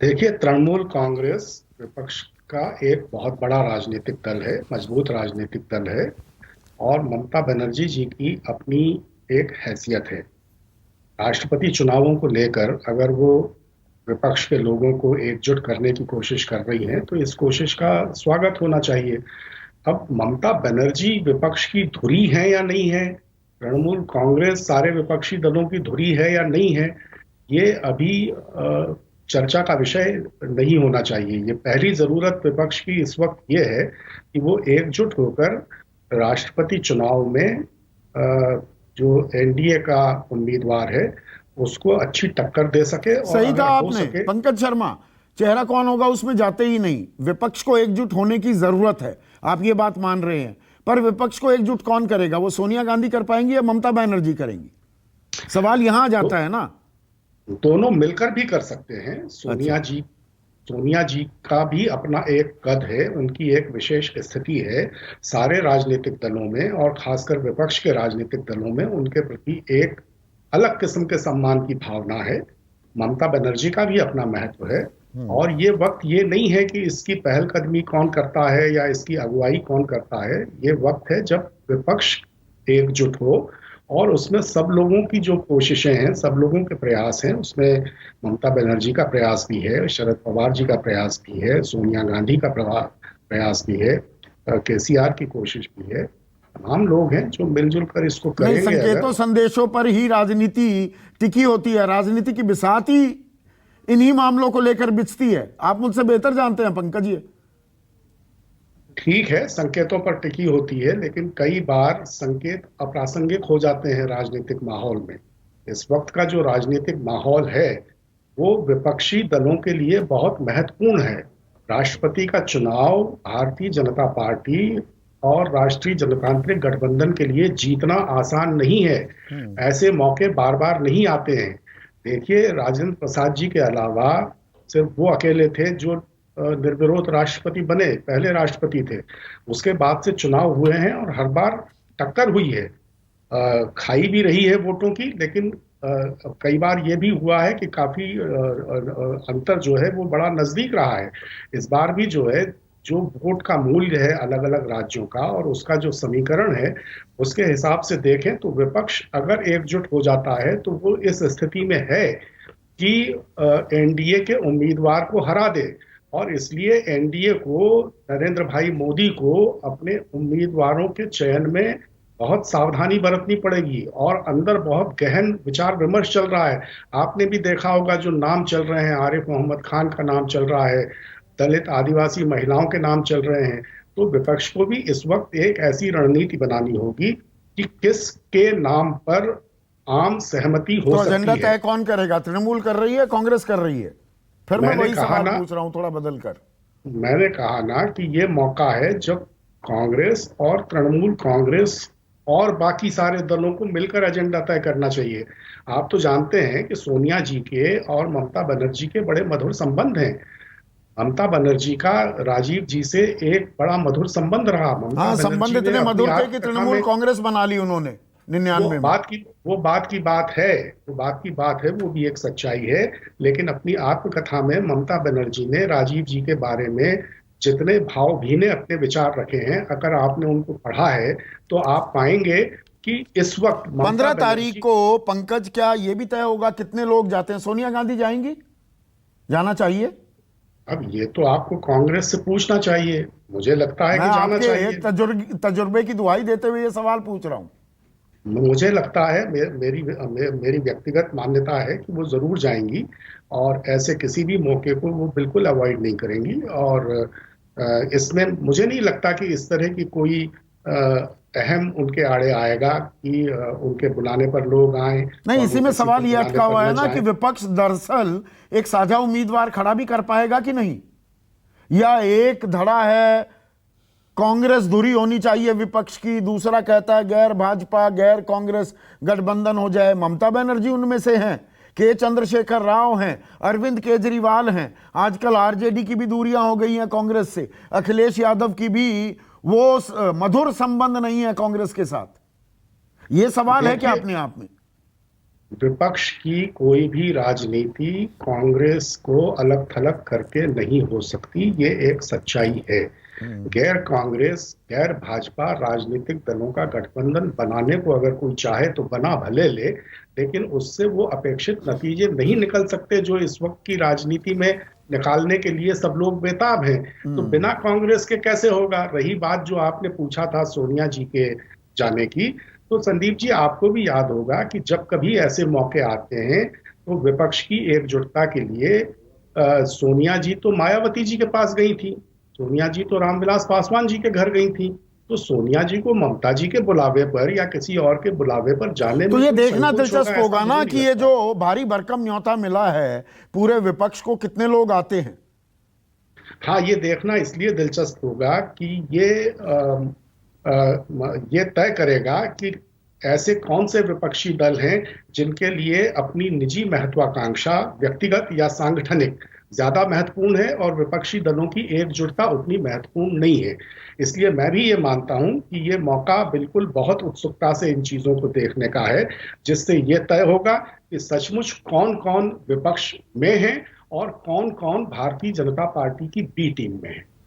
देखिए, तृणमूल कांग्रेस विपक्ष का एक बहुत बड़ा राजनीतिक दल है, मजबूत राजनीतिक दल है। और ममता बनर्जी जी की अपनी एक हैसियत है। राष्ट्रपति चुनावों को लेकर अगर वो विपक्ष के लोगों को एकजुट करने की कोशिश कर रही हैं, तो इस कोशिश का स्वागत होना चाहिए। अब ममता बनर्जी विपक्ष की धुरी है या नहीं है, तृणमूल कांग्रेस सारे विपक्षी दलों की धुरी है या नहीं है, ये अभी चर्चा का विषय नहीं होना चाहिए। ये पहली जरूरत विपक्ष की इस वक्त ये है कि वो एकजुट होकर राष्ट्रपति चुनाव में जो एनडीए का उम्मीदवार है उसको अच्छी टक्कर दे सके, और सही कहा अगर हो आपने सके। पंकज शर्मा। चेहरा कौन होगा उसमें जाते ही नहीं, विपक्ष को एकजुट होने की जरूरत है, आप ये बात मान रहे हैं। पर विपक्ष को एकजुट कौन करेगा? वो सोनिया गांधी कर पाएंगी या ममता बनर्जी करेंगी? सवाल यहां आ दो, जाता है ना। दोनों मिलकर भी कर सकते हैं। अच्छा। सोनिया जी का भी अपना एक कद है, उनकी एक विशेष स्थिति है सारे राजनीतिक दलों में, और खासकर विपक्ष के राजनीतिक दलों में उनके प्रति एक अलग किस्म के सम्मान की भावना है। ममता बनर्जी का भी अपना महत्व है। और ये वक्त ये नहीं है कि इसकी पहलकदमी कौन करता है या इसकी अगुवाई कौन करता है। ये वक्त है जब विपक्ष एकजुट हो, और उसमें सब लोगों की जो कोशिशें हैं, सब लोगों के प्रयास हैं, उसमें ममता बनर्जी का प्रयास भी है, शरद पवार जी का प्रयास भी है, सोनिया गांधी का प्रयास भी है, केसीआर की कोशिश भी है। तमाम लोग हैं जो मिलजुल कर इसको नहीं, करेंगे संकेतों अगर। संदेशों पर ही राजनीति टिकी होती है, राजनीति की बिसात ही इन्हीं मामलों को लेकर बिछती है। आप मुझसे बेहतर जानते हैं पंकज जी। ठीक है, संकेतों पर टिकी होती है, लेकिन कई बार संकेत अप्रासंगिक हो जाते हैं राजनीतिक माहौल में। इस वक्त का जो राजनीतिक माहौल है वो विपक्षी दलों के लिए बहुत महत्वपूर्ण है। राष्ट्रपति का चुनाव भारतीय जनता पार्टी और राष्ट्रीय जनतांत्रिक गठबंधन के लिए जीतना आसान नहीं है। ऐसे मौके बार बार नहीं आते हैं। देखिए, राजेंद्र प्रसाद जी के अलावा सिर्फ वो अकेले थे जो निर्विरोध राष्ट्रपति बने, पहले राष्ट्रपति थे। उसके बाद से चुनाव हुए हैं और हर बार टक्कर हुई है, खाई भी रही है वोटों की, लेकिन कई बार ये भी हुआ है कि काफी अंतर जो है वो बड़ा नजदीक रहा है। इस बार भी जो है, जो वोट का मूल्य है अलग अलग राज्यों का और उसका जो समीकरण है, उसके हिसाब से देखें तो विपक्ष अगर एकजुट हो जाता है तो वो इस स्थिति में है कि एनडीए के उम्मीदवार को हरा दे। और इसलिए एनडीए को, नरेंद्र भाई मोदी को अपने उम्मीदवारों के चयन में बहुत सावधानी बरतनी पड़ेगी, और अंदर बहुत गहन विचार विमर्श चल रहा है। आपने भी देखा होगा जो नाम चल रहे हैं, आरिफ मोहम्मद खान का नाम चल रहा है, दलित आदिवासी महिलाओं के नाम चल रहे हैं। तो विपक्ष को भी इस वक्त एक ऐसी रणनीति बनानी होगी कि किसके नाम पर आम सहमति तो हो एजेंडा सकती है। तय कौन करेगा? तृणमूल कर रही है, कांग्रेस कर रही है? फिर मैं मैंने वही कहा सवाल ना पूछ रहा हूं थोड़ा बदल कर। मैंने कहा ना कि ये मौका है जब कांग्रेस और तृणमूल कांग्रेस और बाकी सारे दलों को मिलकर एजेंडा तय करना चाहिए। आप तो जानते हैं कि सोनिया जी के और ममता बनर्जी के बड़े मधुर संबंध हैं। ममता बनर्जी का राजीव जी से एक बड़ा मधुर संबंध रहा। ममता हाँ, संबंध बनर्जी ने इतने अपनी मधुर थे कि आत्मकथा तृणमूल में, कांग्रेस बना ली उन्होंने वो 99 में। बात की वो बात की बात है, वो भी एक सच्चाई है। लेकिन अपनी आत्मकथा में ममता बनर्जी ने राजीव जी के बारे में जितने भावभीने अपने विचार रखे हैं, अगर आपने उनको पढ़ा है तो आप पाएंगे कि इस वक्त ममता 15 तारीख बनर्जी। को पंकज, क्या ये भी तय होगा कितने लोग जाते हैं? सोनिया गांधी जाएंगी? जाना चाहिए? अब ये तो आपको कांग्रेस से पूछना चाहिए, मुझे लगता है मैं कि जाना आपके चाहिए। तजुर्बे की दुहाई देते हुए ये सवाल पूछ रहा हूं। मुझे लगता है, मेरी व्यक्तिगत मान्यता है कि वो जरूर जाएंगी, और ऐसे किसी भी मौके को वो बिल्कुल अवॉइड नहीं करेंगी। और इसमें मुझे नहीं लगता कि इस तरह की कोई अहम उनके आड़े आएगा कि उनके बुलाने पर लोग आए नहीं, और इसी वो में किसी के सवाल ये बुलाने अटका पर हुआ है न ना कि जाएं। विपक्ष दरअसल एक साझा उम्मीदवार खड़ा भी कर पाएगा कि नहीं, या एक धड़ा है कांग्रेस धुरी होनी चाहिए विपक्ष की, दूसरा कहता है गैर भाजपा गैर कांग्रेस गठबंधन हो जाए। ममता बनर्जी उनमें से हैं, के चंद्रशेखर राव हैं, अरविंद केजरीवाल हैं, आजकल आरजेडी की भी दूरियां हो गई हैं कांग्रेस से, अखिलेश यादव की भी वो मधुर संबंध नहीं है कांग्रेस के साथ। ये सवाल है क्या देखिए, अपने आप में? विपक्ष की कोई भी राजनीति कांग्रेस को अलग थलग करके नहीं हो सकती, ये एक सच्चाई है। गैर कांग्रेस गैर भाजपा राजनीतिक दलों का गठबंधन बनाने को अगर कोई चाहे तो बना भले ले, लेकिन उससे वो अपेक्षित नतीजे नहीं निकल सकते जो इस वक्त की राजनीति में निकालने के लिए सब लोग बेताब हैं। तो बिना कांग्रेस के कैसे होगा? रही बात जो आपने पूछा था सोनिया जी के जाने की, तो संदीप जी आपको भी याद होगा कि जब कभी ऐसे मौके आते हैं तो विपक्ष की एकजुटता के लिए सोनिया जी तो मायावती जी के पास गई थी, सोनिया जी तो रामविलास पासवान जी के घर गई थी। तो सोनिया जी को ममता जी के बुलावे पर या किसी और के बुलावे पर जाने तो में ये कोई देखना संकोच होगा, दिलचस्प ऐसा होगा मुझे ना नहीं कि ये लगता। जो भारी भरकम न्योता मिला है पूरे विपक्ष को, कितने लोग आते हैं। हाँ, ये देखना इसलिए दिलचस्प होगा कि ये तय करेगा कि ऐसे कौन से विपक्षी दल हैं जिनके लिए अपनी निजी महत्वाकांक्षा व्यक्तिगत या सांगठनिक ज्यादा महत्वपूर्ण है और विपक्षी दलों की एकजुटता उतनी महत्वपूर्ण नहीं है। इसलिए मैं भी ये मानता हूं कि ये मौका बिल्कुल बहुत उत्सुकता से इन चीजों को देखने का है, जिससे ये तय होगा कि सचमुच कौन कौन विपक्ष में है और कौन कौन भारतीय जनता पार्टी की बी टीम में है।